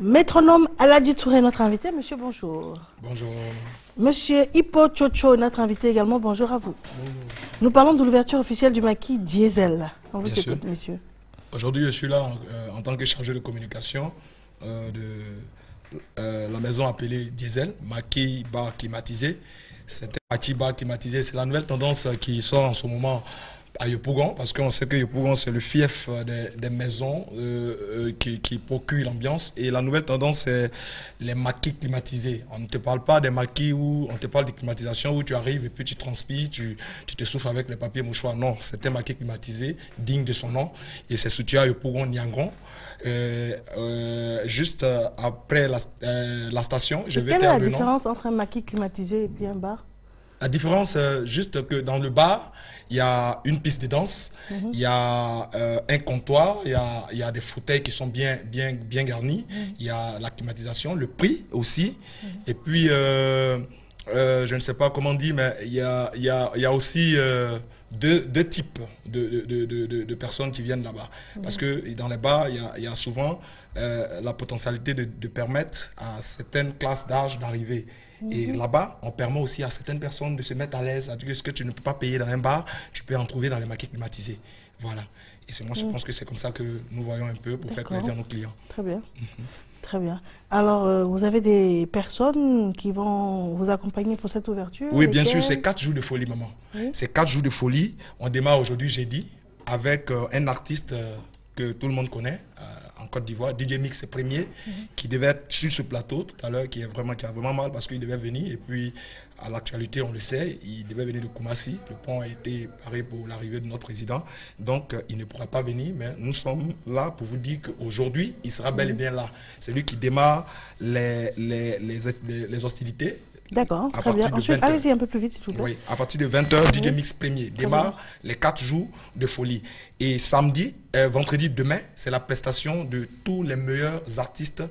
Métronome Aladji Touré, notre invité. Monsieur, bonjour. Bonjour. Monsieur Hippo Chocho, notre invité également. Bonjour à vous. Bonjour. Nous parlons de l'ouverture officielle du maquis Diesel. On vous écoute, messieurs. Aujourd'hui, je suis là en tant que chargé de communication de la maison appelée Diesel, maquis bar climatisé. C'était maquis bar climatisé, c'est la nouvelle tendance qui sort en ce moment à Yopougon, parce qu'on sait que Yopougon c'est le fief des maisons qui procurent l'ambiance, et la nouvelle tendance c'est les maquis climatisés. On ne te parle pas des maquis où on te parle de climatisation où tu arrives et puis tu transpires, tu te souffles avec les papiers mouchoirs. Non, c'est un maquis climatisé digne de son nom, et c'est situé à Yopougon Niangon, juste après la station. Quelle est la différence entre un maquis climatisé et un bar? La différence, juste que dans le bar, il y a une piste de danse, il y a un comptoir, il y a des fauteuils qui sont bien garnis, il y a la climatisation, le prix aussi, et puis, je ne sais pas comment dire, mais il y a aussi deux types de personnes qui viennent là-bas. Parce que dans les bars, il y a souvent la potentialité de permettre à certaines classes d'âge d'arriver. Et là-bas, on permet aussi à certaines personnes de se mettre à l'aise. Ce que tu ne peux pas payer dans un bar, tu peux en trouver dans les maquis climatisés. Voilà. Et moi, je pense que c'est comme ça que nous voyons un peu pour faire plaisir à nos clients. Très bien. Très bien. Alors, vous avez des personnes qui vont vous accompagner pour cette ouverture? Oui, bien sûr, c'est 4 jours de folie, maman. Oui. C'est 4 jours de folie. On démarre aujourd'hui, jeudi, avec un artiste que tout le monde connaît en Côte d'Ivoire, DJ Mix Premier, qui devait être sur ce plateau tout à l'heure, qui a vraiment mal parce qu'il devait venir. Et puis, à l'actualité, on le sait, il devait venir de Koumassi. Le pont a été paré pour l'arrivée de notre président. Donc, il ne pourra pas venir, mais nous sommes là pour vous dire qu'aujourd'hui, il sera bel et bien là. C'est lui qui démarre les hostilités. D'accord, très bien. Ensuite, allez-y un peu plus vite, s'il vous plaît. Oui, à partir de 20h, DJ Mix Premier démarre les 4 jours de folie. Et vendredi demain, c'est la prestation de tous les meilleurs artistes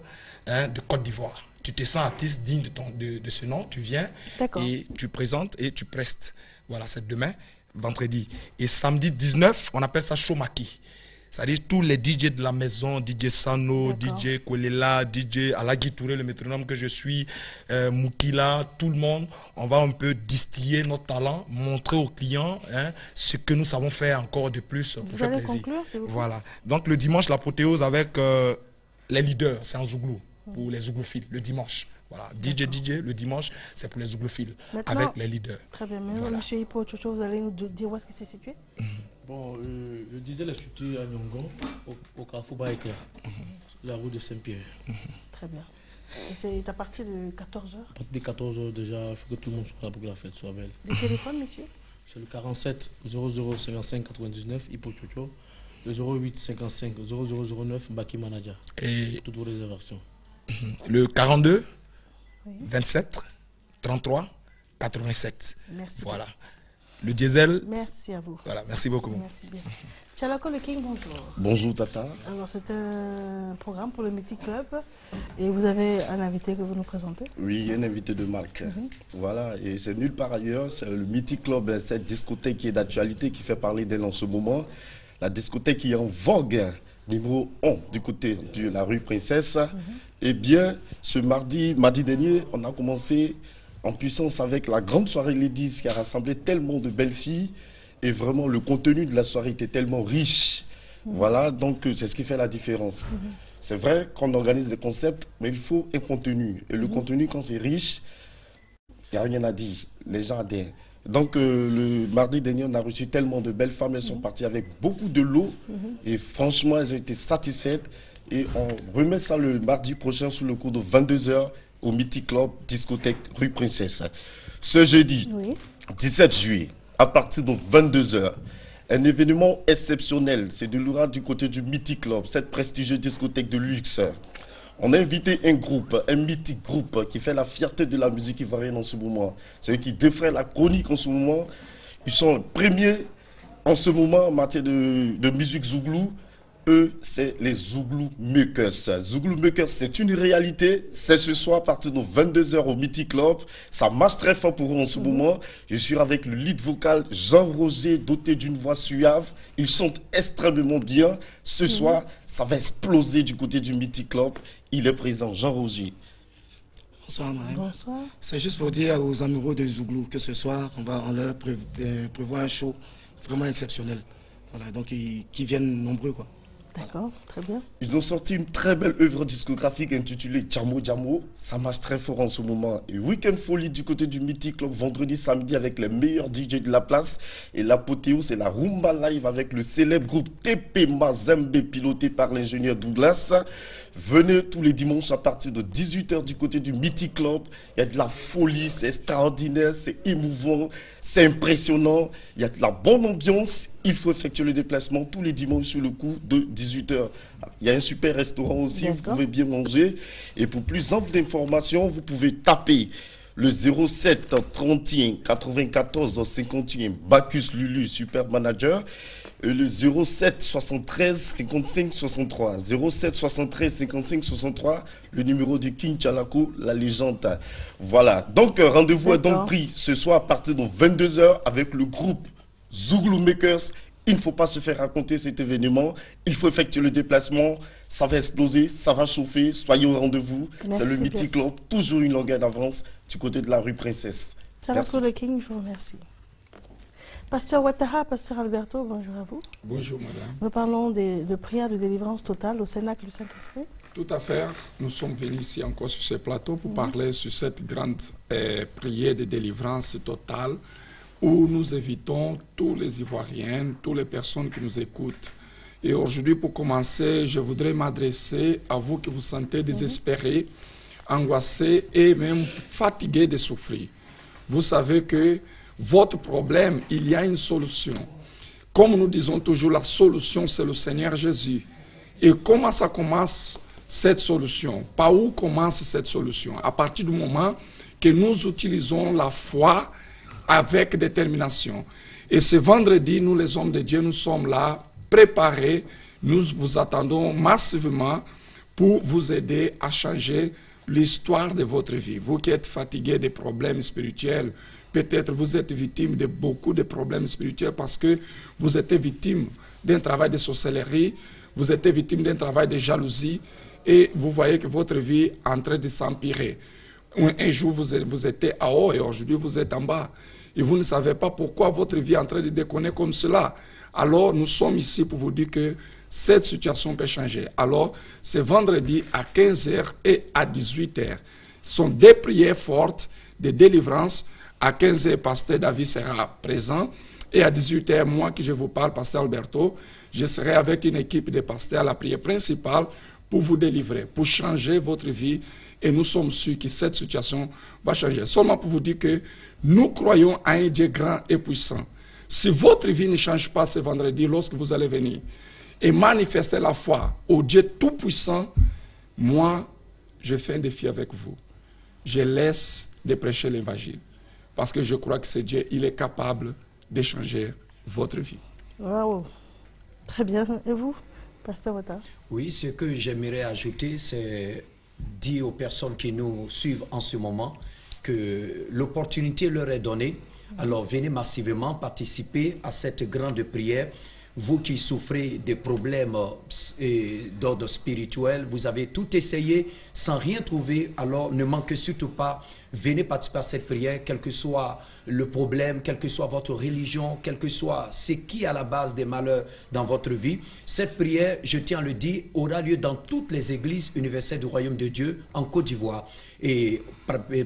de Côte d'Ivoire. Tu te sens artiste digne de ce nom, tu viens et tu présentes et tu prestes. Voilà, c'est demain, vendredi. Et samedi 19, on appelle ça show maquis. C'est-à-dire tous les DJ de la maison, DJ Sano, DJ Kolela, DJ Aladji Touré, le métronome que je suis, Moukila, tout le monde, on va un peu distiller notre talent, montrer aux clients ce que nous savons faire encore de plus pour faire plaisir. Voilà. Donc le dimanche, la protéose avec les leaders, c'est en Zouglou, pour les Zouglophiles, le dimanche. Voilà, DJ, le dimanche, c'est pour les Zouglophiles, avec les leaders. Très bien, mais voilà. Monsieur Hippo Chocho, vous allez nous dire où est-ce que c'est situé? Bon, le Diesel est situé à Nyongon, au carrefour Bas-Éclair, la rue de Saint-Pierre. Très bien. Et c'est à partir de 14h? À partir de 14h déjà, il faut que tout le monde soit là pour que la fête soit belle. Les téléphones, messieurs? C'est le 47 00 55 99, Hippo Chocho, le 08 55 0009, Baki Manager. Et toutes vos réservations. Le 42 27 33 87. Merci. Voilà. Le diesel. Merci à vous. Voilà, merci beaucoup. Merci bien. Tchalako le King, bonjour. Bonjour Tata. Alors c'est un programme pour le Mythic Club et vous avez un invité que vous nous présentez? Oui, un invité de marque. Voilà, et c'est nulle part ailleurs, c'est le Mythic Club, cette discothèque qui est d'actualité, qui fait parler d'elle en ce moment. La discothèque qui est en vogue, numéro 1 du côté de la rue Princesse. Eh bien, ce mardi dernier, on a commencé en puissance avec la grande soirée Ladies qui a rassemblé tellement de belles filles et vraiment le contenu de la soirée était tellement riche. Voilà, donc c'est ce qui fait la différence. C'est vrai qu'on organise des concepts, mais il faut un contenu. Et le contenu, quand c'est riche, il n'y a rien à dire. Les gens adhèrent. Donc le mardi dernier, on a reçu tellement de belles femmes, elles sont parties avec beaucoup de lots et franchement, elles ont été satisfaites. Et on remet ça le mardi prochain sous le cours de 22h au Mythic Club, discothèque rue Princesse. Ce jeudi, 17 juillet, à partir de 22h, un événement exceptionnel. C'est de l'aura du côté du Mythic Club, cette prestigieuse discothèque de luxe. On a invité un groupe, un mythique groupe qui fait la fierté de la musique ivoirienne en ce moment. C'est eux qui défraient la chronique en ce moment. Ils sont premiers en ce moment en matière de musique zouglou. Eux, c'est les Zouglou Makers. Zouglou Makers, c'est une réalité. C'est ce soir à partir de 22 h au Mythic Club. Ça marche très fort pour eux en ce moment. Je suis avec le lead vocal Jean-Roger, doté d'une voix suave. Il chante extrêmement bien. Ce soir, ça va exploser du côté du Mythic Club. Il est présent, Jean-Roger. Bonsoir, Marie. Bonsoir. C'est juste pour dire aux amoureux de Zouglou que ce soir, on leur prévoit un show vraiment exceptionnel. Voilà, donc qui viennent nombreux, quoi. D'accord, très bien. Ils ont sorti une très belle œuvre discographique intitulée Djamo Djamo. Ça marche très fort en ce moment. Et Weekend Folie du côté du Mythic Club, vendredi, samedi avec les meilleurs DJ de la place. Et l'apothéose, c'est la Rumba Live avec le célèbre groupe TP Mazembe piloté par l'ingénieur Douglas. Venez tous les dimanches à partir de 18 h du côté du Mythic Club. Il y a de la folie, c'est extraordinaire, c'est émouvant, c'est impressionnant. Il y a de la bonne ambiance. Il faut effectuer le déplacement tous les dimanches sur le coup de 18 h. Il y a un super restaurant aussi, vous pouvez bien manger. Et pour plus ample d'informations, vous pouvez taper le 07 31 94 51 Bacchus Lulu, super manager. Et le 07 73 55 63. 07 73 55 63, le numéro du King Tchalako, la légende. Voilà, donc rendez-vous est donc pris ce soir à partir de 22 h avec le groupe Zouglou Makers. Il ne faut pas se faire raconter cet événement. Il faut effectuer le déplacement. Ça va exploser, ça va chauffer. Soyez au rendez-vous. C'est le Mythic Club, toujours une longueur d'avance du côté de la rue Princesse. Tchalako le King, je vous remercie. Pasteur Ouattara, Pasteur Alberto, bonjour à vous. Bonjour madame. Nous parlons de prières de délivrance totale au Cénacle du Saint-Esprit. Tout à fait. Nous sommes venus ici encore sur ce plateau pour parler sur cette grande prière de délivrance totale où nous invitons tous les Ivoiriens, toutes les personnes qui nous écoutent. Et aujourd'hui, pour commencer, je voudrais m'adresser à vous qui vous sentez désespérés, angoissés et même fatigués de souffrir. Vous savez que votre problème, il y a une solution. Comme nous disons toujours, la solution, c'est le Seigneur Jésus. Et comment ça commence, cette solution? Par où commence cette solution? À partir du moment que nous utilisons la foi avec détermination. Et ce vendredi, nous les hommes de Dieu, nous sommes là, préparés. Nous vous attendons massivement pour vous aider à changer l'histoire de votre vie. Vous qui êtes fatigués des problèmes spirituels, peut-être vous êtes victime de beaucoup de problèmes spirituels parce que vous êtes victime d'un travail de sorcellerie, vous êtes victime d'un travail de jalousie et vous voyez que votre vie est en train de s'empirer. Un jour, vous étiez en haut et aujourd'hui, vous êtes en bas. Et vous ne savez pas pourquoi votre vie est en train de déconner comme cela. Alors, nous sommes ici pour vous dire que cette situation peut changer. Alors, c'est vendredi à 15 h et à 18 h. Ce sont des prières fortes de délivrance. À 15 h, Pasteur David sera présent. Et à 18 h, moi qui je vous parle, Pasteur Alberto, je serai avec une équipe de pasteurs à la prière principale pour vous délivrer, pour changer votre vie. Et nous sommes sûrs que cette situation va changer. Seulement pour vous dire que nous croyons à un Dieu grand et puissant. Si votre vie ne change pas ce vendredi, lorsque vous allez venir et manifester la foi au Dieu tout-puissant, moi, je fais un défi avec vous. Je laisse de prêcher l'évangile. Parce que je crois que ce Dieu, il est capable de changer votre vie. Waouh. Très bien. Et vous, Pasteur Ouattara? Oui, ce que j'aimerais ajouter, c'est dire aux personnes qui nous suivent en ce moment que l'opportunité leur est donnée. Alors venez massivement participer à cette grande prière. Vous qui souffrez des problèmes d'ordre spirituel, vous avez tout essayé sans rien trouver, alors ne manquez surtout pas. Venez participer à cette prière, quel que soit le problème, quelle que soit votre religion, quel que soit ce qui est à la base des malheurs dans votre vie. Cette prière, je tiens à le dire, aura lieu dans toutes les églises universelles du Royaume de Dieu en Côte d'Ivoire. Et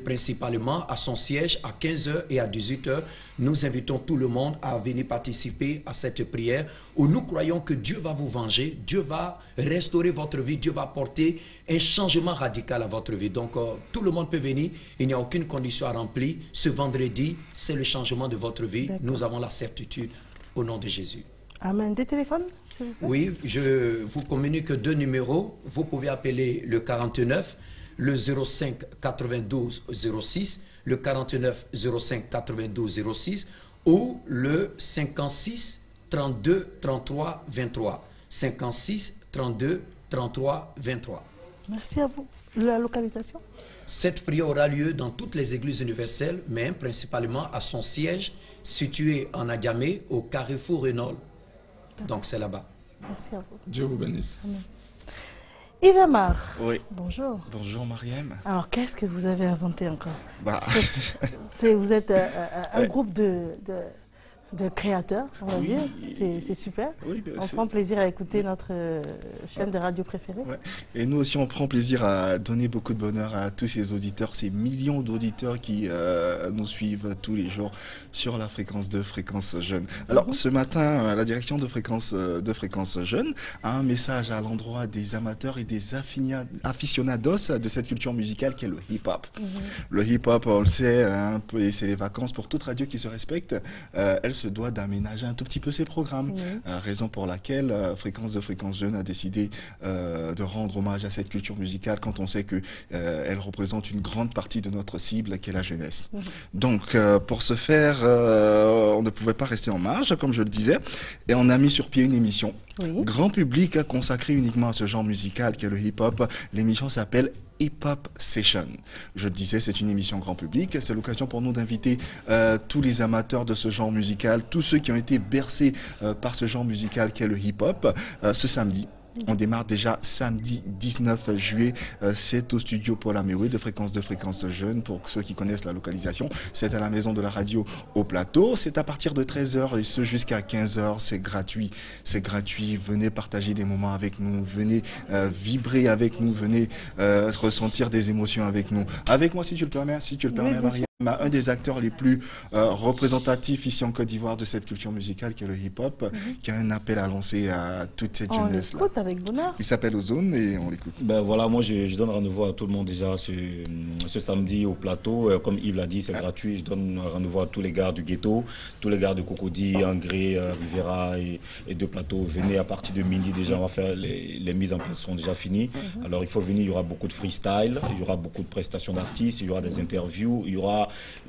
principalement à son siège à 15 h et à 18 h. Nous invitons tout le monde à venir participer à cette prière où nous croyons que Dieu va vous venger, Dieu va restaurer votre vie, Dieu va apporter un changement radical à votre vie. Donc tout le monde peut venir, il n'y a aucune condition à remplir. Ce vendredi, c'est le changement de votre vie. Nous avons la certitude au nom de Jésus. Amen. Des téléphones, s'il vous plaît? Oui, je vous communique 2 numéros. Vous pouvez appeler le 49, le 05 92 06, le 49 05 92 06 ou le 56 32 33 23. 56 32 33 23. Merci à vous. La localisation? Cette prière aura lieu dans toutes les églises universelles, mais principalement à son siège situé en Agamé, au Carrefour Renault. Donc c'est là-bas. Merci à vous. Dieu vous bénisse. Amen. Ivamar, Oui. bonjour. Bonjour Mariam. Alors, qu'est-ce que vous avez inventé encore? Bah. Vous êtes un groupe de créateurs, on va dire. C'est super. Oui, on prend plaisir à écouter notre chaîne de radio préférée. Ouais. Et nous aussi, on prend plaisir à donner beaucoup de bonheur à tous ces auditeurs, ces millions d'auditeurs qui nous suivent tous les jours sur la fréquence de Fréquence Jeune. Alors, ce matin, la direction de Fréquence Jeune a un message à l'endroit des amateurs et des aficionados de cette culture musicale qu'est le hip-hop. Le hip-hop, on le sait, un peu, et c'est les vacances pour toute radio qui se respecte. Elle se doit d'aménager un tout petit peu ses programmes. Raison pour laquelle Fréquence Jeune a décidé de rendre hommage à cette culture musicale quand on sait que elle représente une grande partie de notre cible qui est la jeunesse. Donc pour ce faire, on ne pouvait pas rester en marge, comme je le disais, et on a mis sur pied une émission grand public consacrée uniquement à ce genre musical qui est le hip-hop. L'émission s'appelle Hip Hop Session. Je le disais, c'est une émission grand public. C'est l'occasion pour nous d'inviter tous les amateurs de ce genre musical, tous ceux qui ont été bercés par ce genre musical qu'est le hip-hop, ce samedi. On démarre déjà samedi 19 juillet. C'est au studio Paul Améoué de Fréquence Jeune. Pour ceux qui connaissent la localisation, c'est à la maison de la radio au plateau. C'est à partir de 13h et ce jusqu'à 15h. C'est gratuit. C'est gratuit. Venez partager des moments avec nous. Venez vibrer avec nous. Venez ressentir des émotions avec nous. Avec moi, si tu le permets, Maria. Un des acteurs les plus représentatifs ici en Côte d'Ivoire de cette culture musicale qui est le hip-hop, qui a un appel à lancer à toute cette jeunesse. On l'écoute avec bonheur. Il s'appelle Ozone et on l'écoute. Ben voilà, moi je donne rendez-vous à tout le monde déjà ce samedi au plateau. Comme Yves l'a dit, c'est gratuit. Je donne rendez-vous à tous les gars du ghetto, tous les gars de Cocody, Angré, Rivera et de plateau. Venez à partir de midi déjà, on va faire les mises en place seront déjà finies. Alors il faut venir, il y aura beaucoup de freestyle, il y aura beaucoup de prestations d'artistes, il y aura des interviews, il y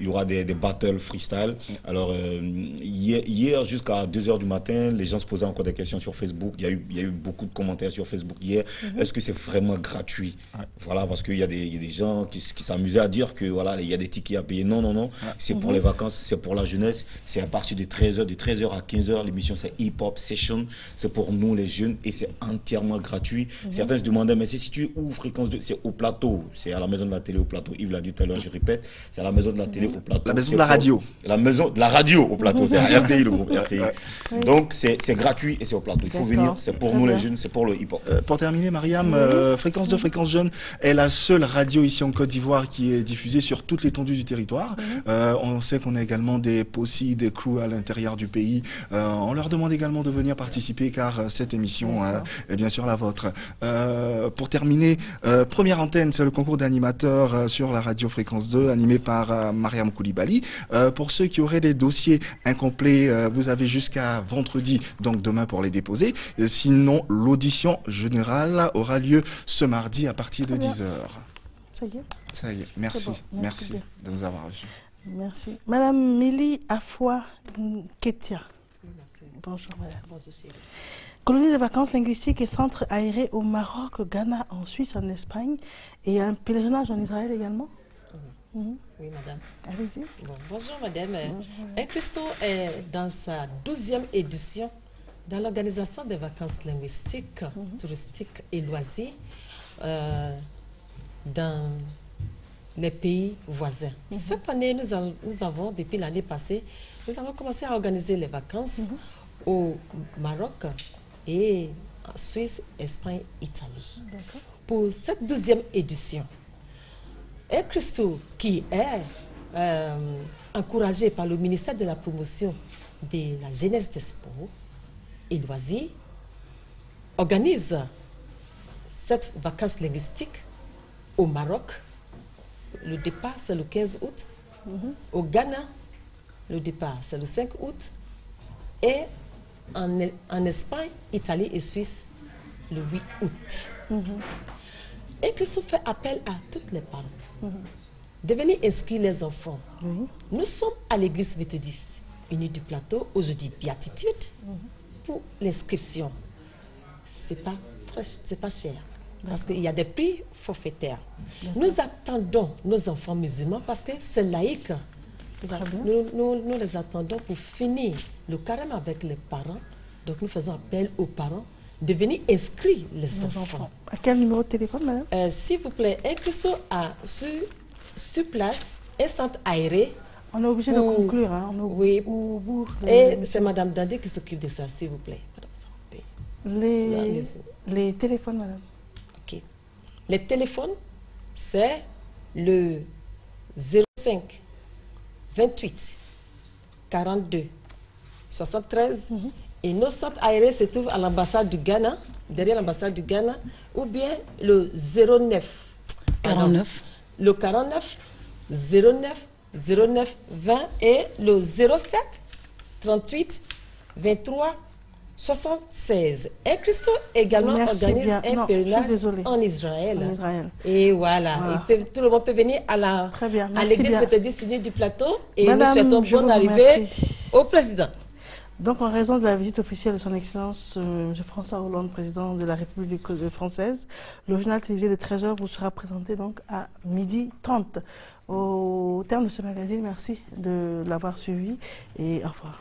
aura des battles freestyle. Alors, hier jusqu'à 2h du matin, les gens se posaient encore des questions sur Facebook. Il y a eu beaucoup de commentaires sur Facebook hier. Est-ce que c'est vraiment gratuit? Voilà, parce qu'il y a des gens qui s'amusaient à dire que voilà, il y a des tickets à payer. Non, non, non. C'est pour les vacances, c'est pour la jeunesse. C'est à partir de 13h, de 13h à 15h. L'émission, c'est Hip Hop Session. C'est pour nous, les jeunes, et c'est entièrement gratuit. Certains se demandaient, mais c'est situé où Fréquence 2? C'est au plateau. C'est à la maison de la télé au plateau. Yves l'a dit tout à l'heure, je répète. C'est à la maison de la télé au plateau. La maison de la radio. La maison de la radio au plateau, c'est RTI, le groupe RTI. Donc c'est gratuit et c'est au plateau. Il faut venir, c'est pour nous les jeunes, c'est pour le hip-hop. Pour terminer, Mariam, Fréquence Jeune est la seule radio ici en Côte d'Ivoire qui est diffusée sur toute l'étendue du territoire. On sait qu'on a également des possi, des crews à l'intérieur du pays. On leur demande également de venir participer car cette émission est bien sûr la vôtre. Pour terminer, première antenne, c'est le concours d'animateurs sur la radio Fréquence 2, animé par Mariam Koulibaly. Pour ceux qui auraient des dossiers incomplets, vous avez jusqu'à vendredi, donc demain pour les déposer. Sinon, l'audition générale aura lieu ce mardi à partir de 10h. Ça y est. Ça y est. Merci. Bon. Merci de nous avoir reçus. Merci. Madame Mélie Afwa Ketia. Bonjour, madame. Bonjour, colonie de vacances linguistiques et centre aéré au Maroc, au Ghana, en Suisse, en Espagne et un pèlerinage en Israël également. Oui, madame. Allez-y. Bon, bonjour, madame. Christo est dans sa 12e édition dans l'organisation des vacances linguistiques, touristiques et loisirs dans les pays voisins. Cette année, nous avons, depuis l'année passée, nous avons commencé à organiser les vacances au Maroc et en Suisse, Espagne, Italie. Pour cette 12e édition, et Christo, qui est encouragé par le ministère de la Promotion de la Jeunesse des Sports et Loisirs, organise cette vacance linguistique au Maroc. Le départ, c'est le 15 août. Au Ghana, le départ, c'est le 5 août. Et en Espagne, Italie et Suisse, le 8 août. Et Christophe fait appel à toutes les parents de venir inscrire les enfants. Nous sommes à l'église méthodiste unie du plateau, aujourd'hui Béatitude, pour l'inscription. c'est pas cher. Parce qu'il y a des prix forfaitaires. Nous attendons nos enfants musulmans parce que c'est laïque. Nous les attendons pour finir le carême avec les parents. Donc nous faisons appel aux parents de venir inscrire les enfants. À quel numéro de téléphone, madame? S'il vous plaît, un Christo a sur place un centre aéré. On est obligé de conclure. Hein? Oui. Et c'est madame Dandé qui s'occupe de ça, s'il vous plaît. Les téléphones, madame? Ok. Les téléphones, c'est le 05 28 42 73. Et nos centres aérés se trouvent à l'ambassade du Ghana, derrière l'ambassade du Ghana, ou bien le 09. 49. Le 49, 09, 09, 20 et le 07, 38, 23, 76. Et Christo également organise un pèlerinage en Israël. Et voilà, tout le monde peut venir à l'église méthodiste unie du plateau et Madame, nous souhaitons bonne arrivée au président. Donc, en raison de la visite officielle de son Excellence M. François Hollande, président de la République française, le journal télévisé de 13h vous sera présenté donc à 12h30. Au terme de ce magazine, merci de l'avoir suivi et au revoir.